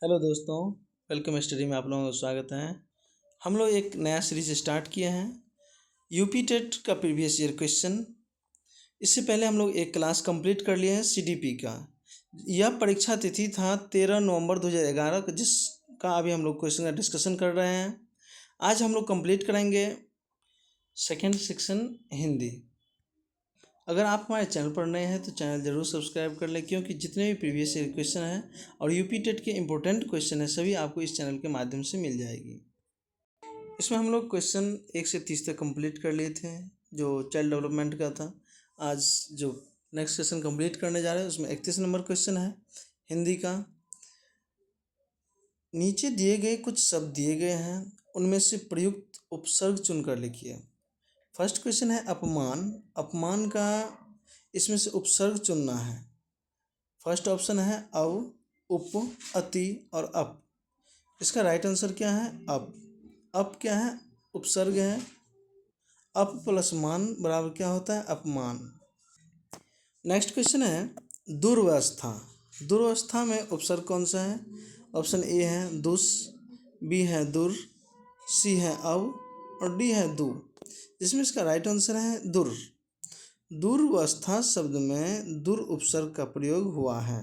Hello दोस्तों, welcome study में आप लोगों का स्वागत है। हम लोग एक नया सीरीज स्टार्ट किए हैं यूपी टेट का प्रीवियस ईयर क्वेश्चन। इससे पहले हम लोग एक क्लास कंप्लीट कर लिए हैं सीडीपी का। यह परीक्षा तिथि था 13 नवंबर 2011 का, जिसका अभी हम लोग क्वेश्चन का डिस्कशन कर रहे हैं। आज हम लोग कंप्लीट करेंगे सेकेंड सेक्शन हिंदी। अगर आप हमारे चैनल पर नए हैं तो चैनल ज़रूर सब्सक्राइब कर लें, क्योंकि जितने भी प्रीवियस ईयर क्वेश्चन हैं और यूपी टेट के इम्पोर्टेंट क्वेश्चन हैं सभी आपको इस चैनल के माध्यम से मिल जाएगी। इसमें हम लोग क्वेश्चन 1 से 30 तक कंप्लीट कर लिए थे जो चाइल्ड डेवलपमेंट का था। आज जो नेक्स्ट क्वेश्चन कंप्लीट करने जा रहे हैं उसमें 31 नंबर क्वेश्चन है हिंदी का। नीचे दिए गए कुछ शब्द दिए गए हैं, उनमें से प्रयुक्त उपसर्ग चुनकर लिखिए। फर्स्ट क्वेश्चन है अपमान। अपमान का इसमें से उपसर्ग चुनना है। फर्स्ट ऑप्शन है अव, उप, अति और अप। इसका राइट आंसर क्या है? अप। अप क्या है? उपसर्ग है। अप प्लस मान बराबर क्या होता है? अपमान। नेक्स्ट क्वेश्चन है दुर्वस्था। दुर्वस्था में उपसर्ग कौन सा है? ऑप्शन ए है दुस, बी है दुर, सी है अव और डी है दु, जिसमें इसका राइट आंसर है दुर। दुर्वस्था शब्द में दुर उपसर्ग का प्रयोग हुआ है।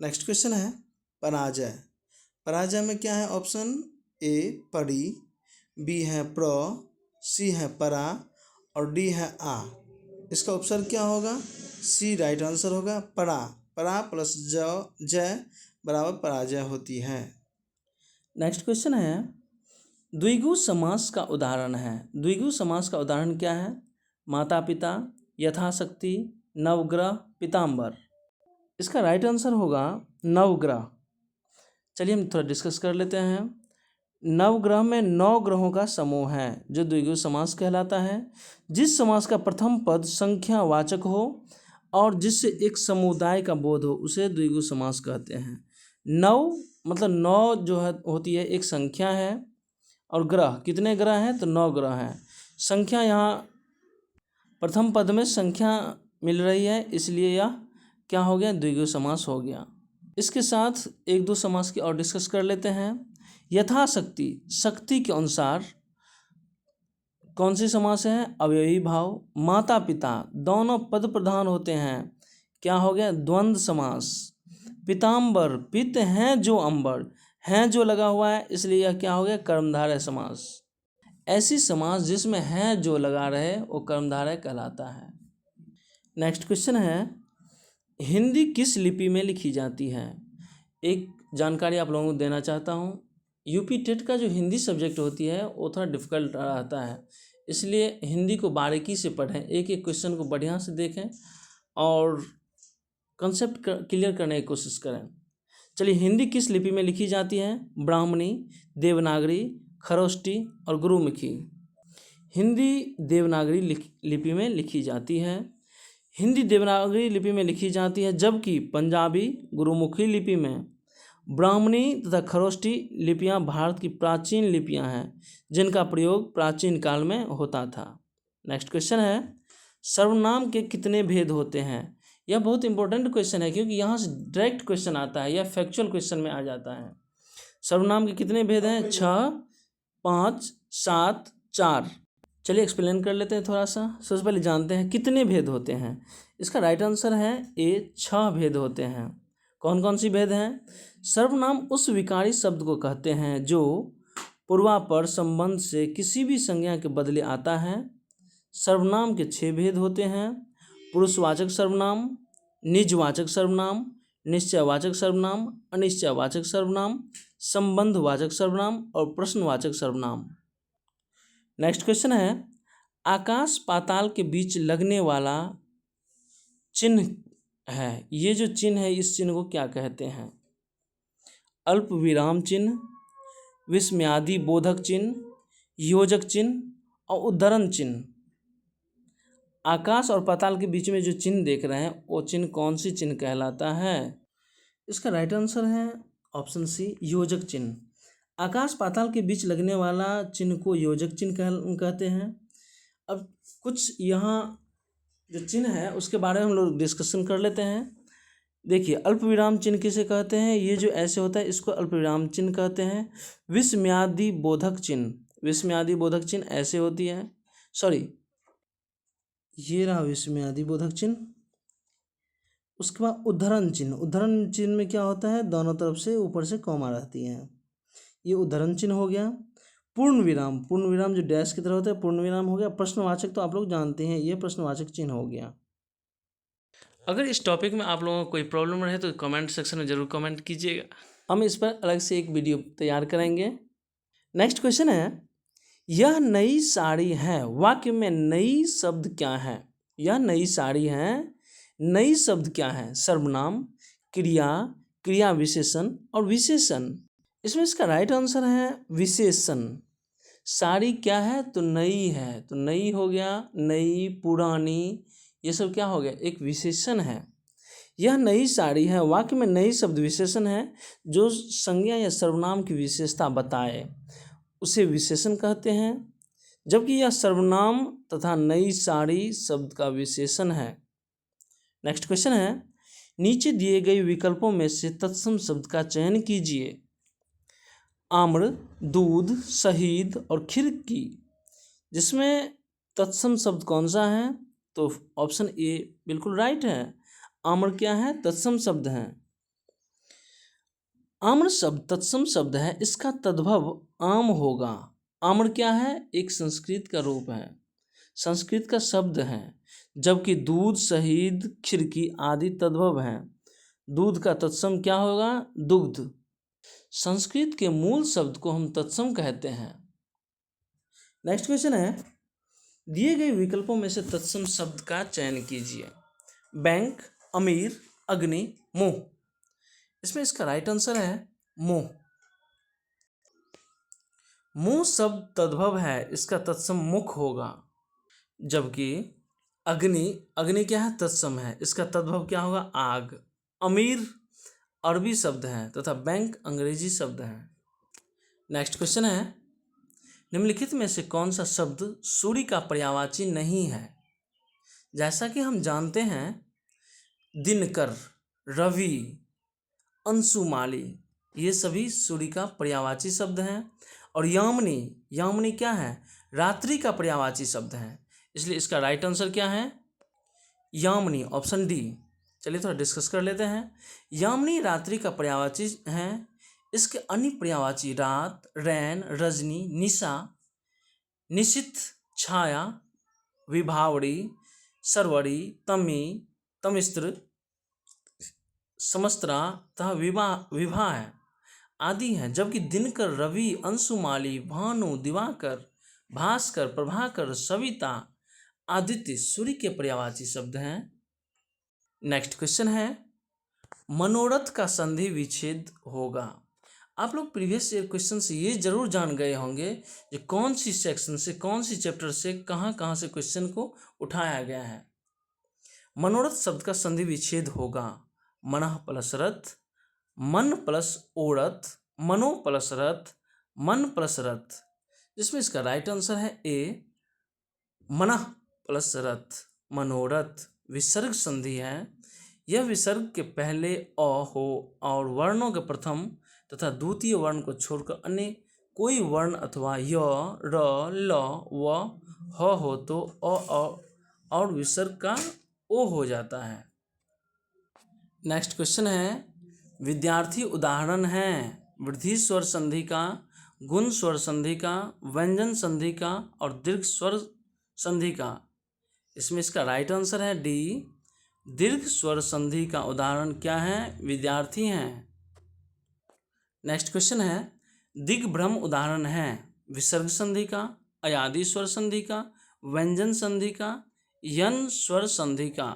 नेक्स्ट क्वेश्चन है पराजय। पराजय में क्या है? ऑप्शन ए परी, बी है प्र, सी है परा और डी है आ। इसका उपसर्ग क्या होगा? सी राइट आंसर होगा, परा। परा प्लस जय बराबर पराजय होती है। नेक्स्ट क्वेश्चन है द्विगु समास का उदाहरण है। द्विगु समास का उदाहरण क्या है? माता पिता, यथाशक्ति, नवग्रह, पीताम्बर। इसका राइट आंसर होगा नवग्रह। चलिए हम थोड़ा डिस्कस कर लेते हैं। नवग्रह में 9 ग्रहों का समूह है जो द्विगु समास कहलाता है। जिस समास का प्रथम पद संख्यावाचक हो और जिससे एक समुदाय का बोध हो उसे द्विगु समास कहते हैं। 9 मतलब 9 जो है होती है एक संख्या है, और ग्रह कितने ग्रह हैं? तो 9 ग्रह हैं। संख्या यहाँ प्रथम पद में संख्या मिल रही है, इसलिए यह क्या हो गया? द्विगु समास हो गया। इसके साथ एक दो समास की और डिस्कस कर लेते हैं। यथाशक्ति, शक्ति के अनुसार कौन सी समास है? अवयवी भाव। माता पिता दोनों पद प्रधान होते हैं, क्या हो गया? द्वंद्व समास। पीताम्बर, पित हैं जो अंबर, हैं जो लगा हुआ है, इसलिए यह क्या हो गया? कर्मधारय समास। ऐसी समास जिसमें है जो लगा रहे वो कर्मधारय कहलाता है। नेक्स्ट क्वेश्चन है हिंदी किस लिपि में लिखी जाती है? एक जानकारी आप लोगों को देना चाहता हूँ। यूपी टेट का जो हिंदी सब्जेक्ट होती है वो थोड़ा डिफ़िकल्ट रहता है, इसलिए हिंदी को बारीकी से पढ़ें, एक एक क्वेश्चन को बढ़िया से देखें और कंसेप्ट क्लियर करने की कोशिश करें। चलिए हिंदी किस लिपि में लिखी जाती है? ब्राह्मणी, देवनागरी, खरोष्टी और गुरुमुखी। हिंदी देवनागरी लिपि में लिखी जाती है। हिंदी देवनागरी लिपि में लिखी जाती है, जबकि पंजाबी गुरुमुखी लिपि में। ब्राह्मणी तथा खरोष्टी लिपियां भारत की प्राचीन लिपियां हैं जिनका प्रयोग प्राचीन काल में होता था। नेक्स्ट क्वेश्चन है सर्वनाम के कितने भेद होते हैं? यह बहुत इंपॉर्टेंट क्वेश्चन है क्योंकि यहाँ से डायरेक्ट क्वेश्चन आता है, यह फैक्चुअल क्वेश्चन में आ जाता है। सर्वनाम के कितने भेद हैं? 6, 5, 7, 4। चलिए एक्सप्लेन कर लेते हैं थोड़ा सा। सबसे पहले जानते हैं कितने भेद होते हैं। इसका राइट आंसर है ए 6 भेद होते हैं। कौन कौन सी भेद हैं? सर्वनाम उस विकारी शब्द को कहते हैं जो पूर्वापर संबंध से किसी भी संज्ञा के बदले आता है। सर्वनाम के 6 भेद होते हैं। पुरुषवाचक सर्वनाम, निजवाचक सर्वनाम, निश्चयवाचक सर्वनाम, अनिश्चयवाचक सर्वनाम, संबंधवाचक सर्वनाम और प्रश्नवाचक सर्वनाम। नेक्स्ट क्वेश्चन है आकाश पाताल के बीच लगने वाला चिन्ह है, ये जो चिन्ह है इस चिन्ह को क्या कहते हैं? अल्प विराम चिन्ह, विस्मयादि बोधक चिन्ह, योजक चिन्ह और उद्धरण चिन्ह। आकाश और पाताल के बीच में जो चिन्ह देख रहे हैं वो चिन्ह कौन सी चिन्ह कहलाता है? इसका राइट आंसर है ऑप्शन सी योजक चिन्ह। आकाश पाताल के बीच लगने वाला चिन्ह को योजक चिन्ह कहते हैं। अब कुछ यहाँ जो चिन्ह है उसके बारे में हम लोग डिस्कशन कर लेते हैं। देखिए अल्प विराम चिन्ह किसे कहते हैं, ये जो ऐसे होता है इसको अल्प विराम चिन्ह कहते हैं। विस्मयादि बोधक चिन्ह, विस्मयादि बोधक चिन्ह ऐसे होती है, सॉरी ये रहा विस्मयादि बोधक चिन्ह। उसके बाद उद्धरण चिन्ह, उद्धरण चिन्ह में क्या होता है, दोनों तरफ से ऊपर से कॉमा रहती है, ये उद्धरण चिन्ह हो गया। पूर्ण विराम, पूर्ण विराम जो डैश की तरह होता है पूर्ण विराम हो गया। प्रश्नवाचक तो आप लोग जानते हैं, ये प्रश्नवाचक चिन्ह हो गया। अगर इस टॉपिक में आप लोगों को कोई प्रॉब्लम रहे तो कमेंट सेक्शन में ज़रूर कमेंट कीजिएगा, हम इस पर अलग से एक वीडियो तैयार करेंगे। नेक्स्ट क्वेश्चन है, यह नई साड़ी है, वाक्य में नई शब्द क्या है। यह नई साड़ी है, नई शब्द क्या है, सर्वनाम, क्रिया, क्रिया विशेषण और विशेषण। इसमें इसका राइट आंसर है विशेषण। साड़ी क्या है तो नई है, तो नई हो गया, नई, पुरानी, ये सब क्या हो गया, एक विशेषण है। यह नई साड़ी है, वाक्य में नई शब्द विशेषण है जो संज्ञा या सर्वनाम की विशेषता बताए, उसे विशेषण कहते हैं। जबकि यह सर्वनाम तथा नई साड़ी शब्द का विशेषण है। नेक्स्ट क्वेश्चन है, नीचे दिए गए विकल्पों में से तत्सम शब्द का चयन कीजिए। आम्र, दूध, शहीद और खिड़की, जिसमें तत्सम शब्द कौन सा है, तो ऑप्शन ए बिल्कुल राइट है। आम्र क्या है, तत्सम शब्द है। आम्र शब्द तत्सम शब्द है, इसका तद्भव आम होगा। आम्र क्या है, एक संस्कृत का रूप है, संस्कृत का शब्द है। जबकि दूध, शहीद, खिड़की आदि तद्भव हैं। दूध का तत्सम क्या होगा, दुग्ध। संस्कृत के मूल शब्द को हम तत्सम कहते हैं। नेक्स्ट क्वेश्चन है, दिए गए विकल्पों में से तत्सम शब्द का चयन कीजिए। बैंक, अमीर, अग्नि, मोह। इसमें इसका राइट आंसर है मोह। मोह शब्द तद्भव है, इसका तत्सम मुख होगा। जबकि अग्नि, अग्नि क्या है, तत्सम है, इसका तद्भव क्या होगा, आग। अमीर अरबी शब्द है तथा बैंक अंग्रेजी शब्द है। नेक्स्ट क्वेश्चन है, निम्नलिखित में से कौन सा शब्द सूर्य का पर्यायवाची नहीं है। जैसा कि हम जानते हैं दिनकर, रवि, अंशुमाली, ये सभी सूर्य का पर्यायवाची शब्द हैं। और यामिनी, यामिनी क्या है, रात्रि का पर्यायवाची शब्द है, इसलिए इसका राइट आंसर क्या है, यामिनी, ऑप्शन डी। चलिए थोड़ा डिस्कस कर लेते हैं। यामिनी रात्रि का पर्यायवाची है। इसके अन्य पर्यायवाची रात, रैन, रजनी, निशा, निशित, छाया, विभावरी, सरवरी, तमी, तमिस्त्र, समस्त्रा तथा विभा है आदि हैं। जबकि दिनकर, रवि, अंशुमाली, भानु, दिवाकर, भास्कर, प्रभाकर, सविता, आदित्य सूर्य के पर्यायवाची शब्द हैं। नेक्स्ट क्वेश्चन है, मनोरथ का संधि विच्छेद होगा। आप लोग प्रीवियस ईयर क्वेश्चन से ये जरूर जान गए होंगे कि कौन सी सेक्शन से, कौन सी चैप्टर से कहाँ कहाँ से क्वेश्चन को उठाया गया है। मनोरथ शब्द का संधि विच्छेद होगा मनः प्लस रथ, मन प्लस ओरथ, मनो प्लस रथ, मन प्लस रथ, जिसमें इसका राइट आंसर है ए, मनः प्लस रथ, मनोरथ। विसर्ग संधि है, यह विसर्ग के पहले अ हो और वर्णों के प्रथम तथा द्वितीय वर्ण को छोड़कर अन्य कोई वर्ण अथवा य, र, ल, व, ह हो तो अ और विसर्ग का ओ हो जाता है। नेक्स्ट क्वेश्चन है, विद्यार्थी उदाहरण हैं वृद्धि स्वर संधि का, गुण स्वर संधि का, व्यंजन संधि का और दीर्घ स्वर संधि का। इसमें इसका राइट आंसर है डी, दीर्घ स्वर संधि का उदाहरण क्या है, विद्यार्थी हैं। नेक्स्ट क्वेश्चन है, दिग्भ्रम उदाहरण है विसर्ग संधि का, अयादि स्वर संधि का, व्यंजन संधि का, यन स्वर संधि का।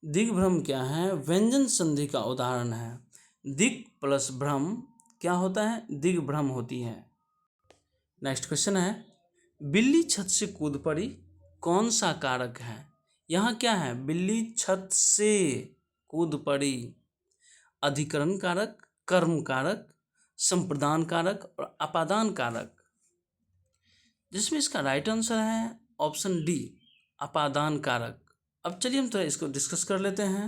दिग्भ्रम क्या है, व्यंजन संधि का उदाहरण है। दिग प्लस भ्रम क्या होता है, दिग्भ्रम होती है। नेक्स्ट क्वेश्चन है, बिल्ली छत से कूद पड़ी, कौन सा कारक है। यहाँ क्या है, बिल्ली छत से कूद पड़ी, अधिकरण कारक, कर्म कारक, संप्रदान कारक और अपादान कारक, जिसमें इसका राइट आंसर है ऑप्शन डी, अपादान कारक। अब चलिए हम थोड़ा इसको डिस्कस कर लेते हैं।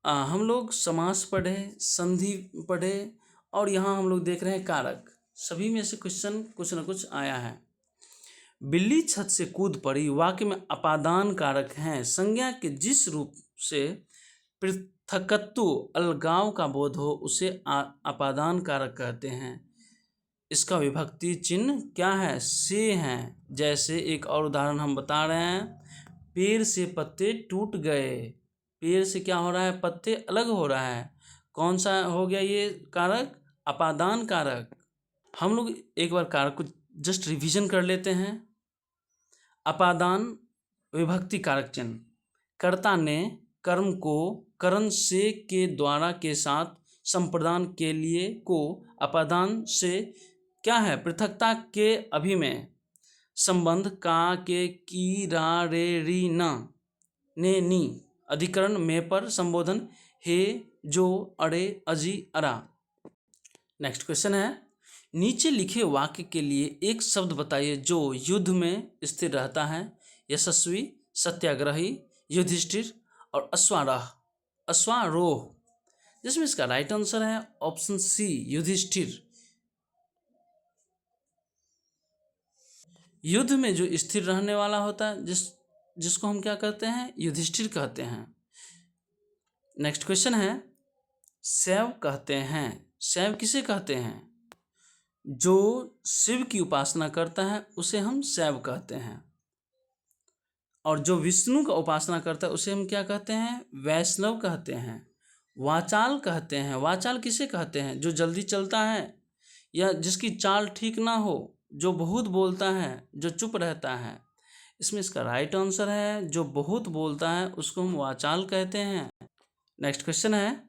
हम लोग समास पढ़े, संधि पढ़े और यहाँ हम लोग देख रहे हैं कारक। सभी में से क्वेश्चन कुछ न कुछ आया है। बिल्ली छत से कूद पड़ी वाक्य में अपादान कारक हैं। संज्ञा के जिस रूप से पृथकत्व अलगाव का बोध हो उसे अपादान कारक कहते हैं। इसका विभक्ति चिन्ह क्या है? से हैं। जैसे एक और उदाहरण हम बता रहे हैं, पेड़ से पत्ते टूट गए। पेड़ से क्या हो रहा है? पत्ते अलग हो रहा है। कौन सा हो गया ये कारक? अपादान कारक। हम लोग एक बार कारक को जस्ट रिवीजन कर लेते हैं। अपादान विभक्ति कारक चिन्ह। कर्ता ने कर्म को करण से के द्वारा के साथ संप्रदान के लिए को अपादान से क्या है? पृथकता के अभिमेय संबंध का के की रा रे री न ने नी अधिकरण में पर संबोधन हे जो अरे अजी अरा। नेक्स्ट क्वेश्चन है, नीचे लिखे वाक्य के लिए एक शब्द बताइए जो युद्ध में स्थिर रहता है। यशस्वी, सत्याग्रही, युधिष्ठिर और अश्वारोह। जिसमें इसका राइट आंसर है ऑप्शन सी, युधिष्ठिर। युद्ध में जो स्थिर रहने वाला होता है जिसको हम क्या कहते हैं? युधिष्ठिर कहते हैं। नेक्स्ट क्वेश्चन है, शैव कहते हैं। शैव किसे कहते हैं? जो शिव की उपासना करता है उसे हम शैव कहते हैं, और जो विष्णु का उपासना करता है उसे हम क्या कहते हैं? वैष्णव कहते हैं। वाचाल कहते हैं। वाचाल किसे कहते हैं? जो जल्दी चलता है या जिसकी चाल ठीक ना हो, जो बहुत बोलता है, जो चुप रहता है। इसमें इसका राइट आंसर है जो बहुत बोलता है उसको हम वाचाल कहते हैं। नेक्स्ट क्वेश्चन है,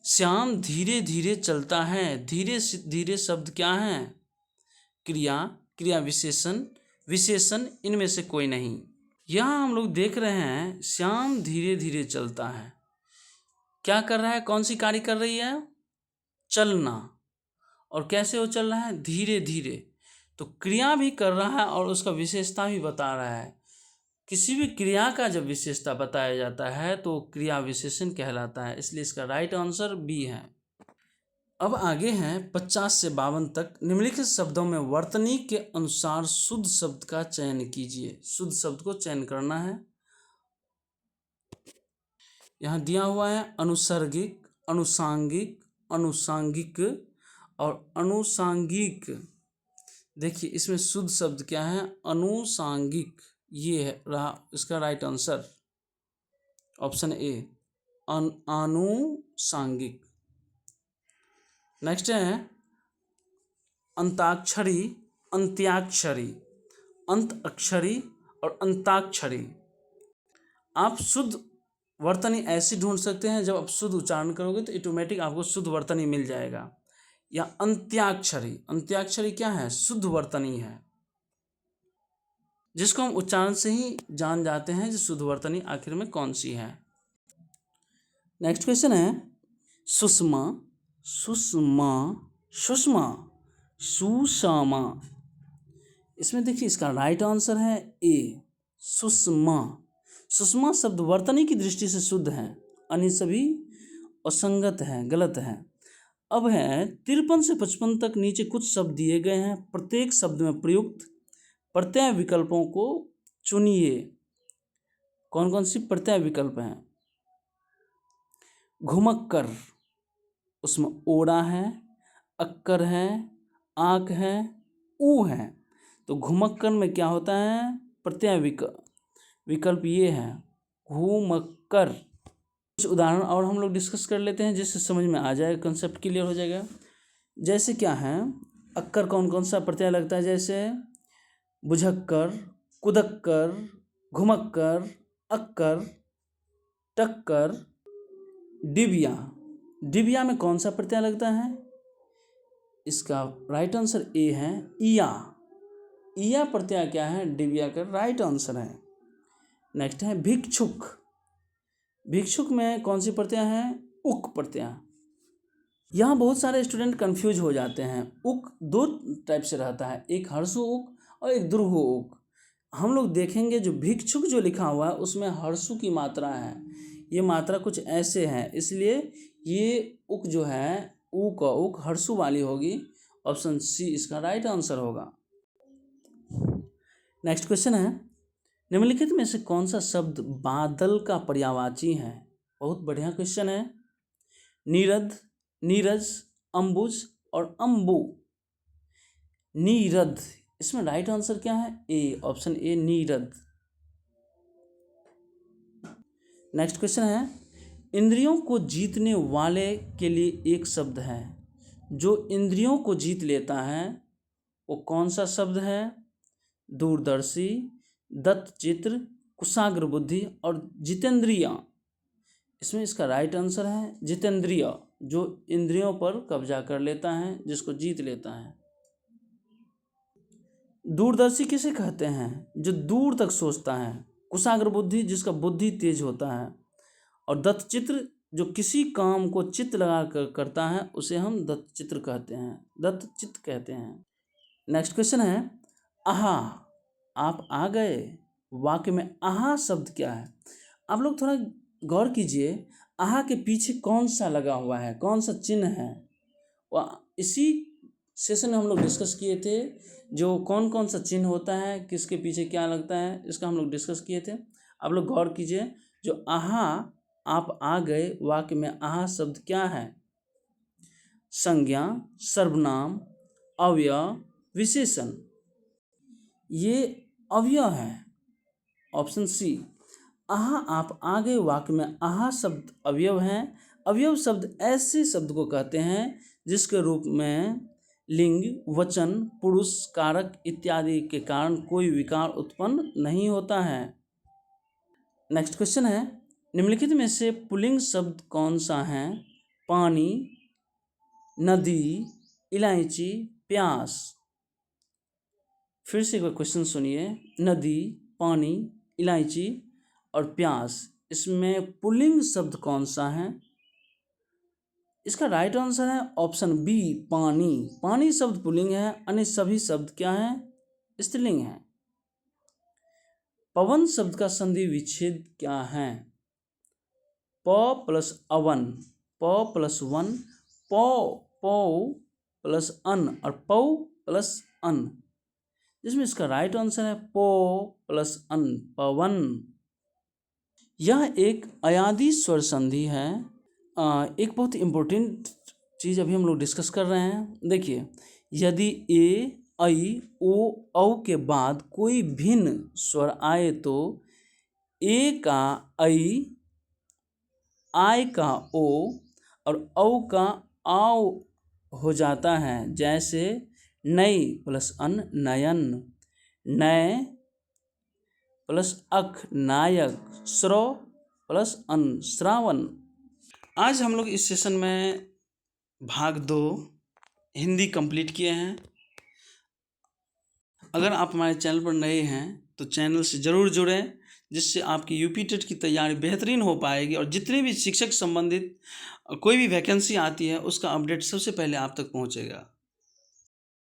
श्याम धीरे धीरे चलता है। धीरे धीरे शब्द क्या है? क्रिया, क्रिया विशेषण, विशेषण, इनमें से कोई नहीं। यहाँ हम लोग देख रहे हैं श्याम धीरे धीरे चलता है। क्या कर रहा है? कौन सी कार्य कर रही है? चलना। और कैसे वो चल रहा है? धीरे धीरे। तो क्रिया भी कर रहा है और उसका विशेषता भी बता रहा है। किसी भी क्रिया का जब विशेषता बताया जाता है तो क्रिया विशेषण कहलाता है, इसलिए इसका राइट आंसर बी है। अब आगे हैं 50 से 52 तक। निम्नलिखित शब्दों में वर्तनी के अनुसार शुद्ध शब्द का चयन कीजिए। शुद्ध शब्द को चयन करना है। यहाँ दिया हुआ है अनुसर्गिक, अनुसांगिक, अनुसांगिक और अनुसांगिक। देखिए इसमें शुद्ध शब्द क्या है? अनुसांगिक। ये है रहा इसका राइट आंसर, ऑप्शन ए, अनुसांगिक। नेक्स्ट है अंताक्षरी, अंत्याक्षरी, अंत अक्षरी और अंताक्षरी। आप शुद्ध वर्तनी ऐसी ढूंढ सकते हैं, जब आप शुद्ध उच्चारण करोगे तो ऑटोमेटिक आपको शुद्ध वर्तनी मिल जाएगा। या अंत्याक्षरी, अंत्याक्षरी क्या है? शुद्ध वर्तनी है, जिसको हम उच्चारण से ही जान जाते हैं कि शुद्ध वर्तनी आखिर में कौन सी है। नेक्स्ट क्वेश्चन है सुषमा, सुषमा, सुषमा, सुषमा। इसमें देखिए इसका राइट आंसर है ए, सुषमा। सुषमा शब्द वर्तनी की दृष्टि से शुद्ध है, अन्य सभी असंगत है, गलत है। अब है 53 से 55 तक। नीचे कुछ शब्द दिए गए हैं, प्रत्येक शब्द में प्रयुक्त प्रत्यय विकल्पों को चुनिए। कौन कौन सी प्रत्यय विकल्प हैं? घुमक्कर, उसमें ओड़ा है, अक्कर है, आंख है, ऊ है। तो घुमक्कर में क्या होता है? प्रत्यय विकल्प ये है घुमक्कर। कुछ उदाहरण और हम लोग डिस्कस कर लेते हैं जिससे समझ में आ जाएगा, कंसेप्ट क्लियर हो जाएगा। जैसे क्या है, अक्कर कौन कौन सा प्रत्यय लगता है? जैसे बुझक्कर, कुदक्कर, घुमक्कर, अक्कर, टक्कर, डिबिया। डिबिया में कौन सा प्रत्यय लगता है? इसका राइट आंसर ए है इया। इया प्रत्यय क्या है? डिबिया का राइट आंसर है। नेक्स्ट है भिक्षुक। भिक्षुक में कौन सी प्रत्यय है? उक प्रत्यय। यहाँ बहुत सारे स्टूडेंट कंफ्यूज हो जाते हैं। उक दो टाइप से रहता है, एक हर्षु उक और एक द्रुह उक। हम लोग देखेंगे जो भिक्षुक जो लिखा हुआ है उसमें हर्षु की मात्रा है, ये मात्रा कुछ ऐसे हैं, इसलिए ये उक जो है, ऊ का उक हर्षु वाली होगी। ऑप्शन सी इसका राइट आंसर होगा। नेक्स्ट क्वेश्चन है, निम्नलिखित में से कौन सा शब्द बादल का पर्यायवाची है? बहुत बढ़िया क्वेश्चन है। नीरद, नीरज, अंबुज और अंबु। नीरद, इसमें राइट आंसर क्या है? ए, ऑप्शन ए नीरद। नेक्स्ट क्वेश्चन है, इंद्रियों को जीतने वाले के लिए एक शब्द है। जो इंद्रियों को जीत लेता है वो कौन सा शब्द है? दूरदर्शी, दत्तचित्र, कुशाग्र बुद्धि और जितेंद्रिय। इसमें इसका राइट आंसर है जितेंद्रिय, जो इंद्रियों पर कब्जा कर लेता है, जिसको जीत लेता है। दूरदर्शी किसे कहते हैं? जो दूर तक सोचता है। कुशाग्र बुद्धि, जिसका बुद्धि तेज होता है। और दत्तचित्र, जो किसी काम को चित्त लगा कर करता है, उसे हम दत्तचित्र कहते हैं, दत्तचित्त कहते हैं। नेक्स्ट क्वेश्चन है, आहा, आप आ गए। वाक्य में आहा शब्द क्या है? आप लोग थोड़ा गौर कीजिए, आहा के पीछे कौन सा लगा हुआ है, कौन सा चिन्ह है? इसी सेशन में हम लोग डिस्कस किए थे, जो कौन कौन सा चिन्ह होता है, किसके पीछे क्या लगता है, इसका हम लोग डिस्कस किए थे। आप लोग गौर कीजिए, जो आहा, आप आ गए, वाक्य में आहा शब्द क्या है? संज्ञा, सर्वनाम, अव्यय, विशेषण। ये अव्यय है, ऑप्शन सी। आहा, आप आ गए, वाक्य में आहा शब्द अवयव है। अवयव शब्द ऐसे शब्द को कहते हैं जिसके रूप में लिंग, वचन, पुरुष, कारक इत्यादि के कारण कोई विकार उत्पन्न नहीं होता है। नेक्स्ट क्वेश्चन है, निम्नलिखित में से पुल्लिंग शब्द कौन सा है? पानी, नदी, इलायची, प्यास। फिर से एक बार क्वेश्चन सुनिए, नदी, पानी, इलायची और प्यास, इसमें पुल्लिंग शब्द कौन सा है? इसका राइट आंसर है ऑप्शन बी, पानी। पानी शब्द पुल्लिंग है, अन्य सभी शब्द क्या है? स्त्रीलिंग है। पवन शब्द का संधि विच्छेद क्या है? प प्लस अवन, प प्लस वन, पौ, पौ प्लस अन और पौ प्लस अन, जिसमें इसका राइट आंसर है पो प्लस अन, पवन। यह एक अयादी स्वर संधि है। एक बहुत इम्पोर्टेंट चीज़ अभी हम लोग डिस्कस कर रहे हैं। देखिए, यदि ए, ऐ, ओ, औ के बाद कोई भिन्न स्वर आए तो ए का ऐ, आय का ओ और औ का आओ हो जाता है। जैसे नई प्लस अन, नयन, नय प्लस अख, नायक, श्रो प्लस अन, श्रावण। आज हम लोग इस सेशन में भाग 2 हिंदी कंप्लीट किए हैं। अगर आप हमारे चैनल पर नए हैं तो चैनल से ज़रूर जुड़ें, जिससे आपकी यूपी टेट की तैयारी बेहतरीन हो पाएगी और जितने भी शिक्षक संबंधित कोई भी वैकेंसी आती है उसका अपडेट सबसे पहले आप तक पहुंचेगा।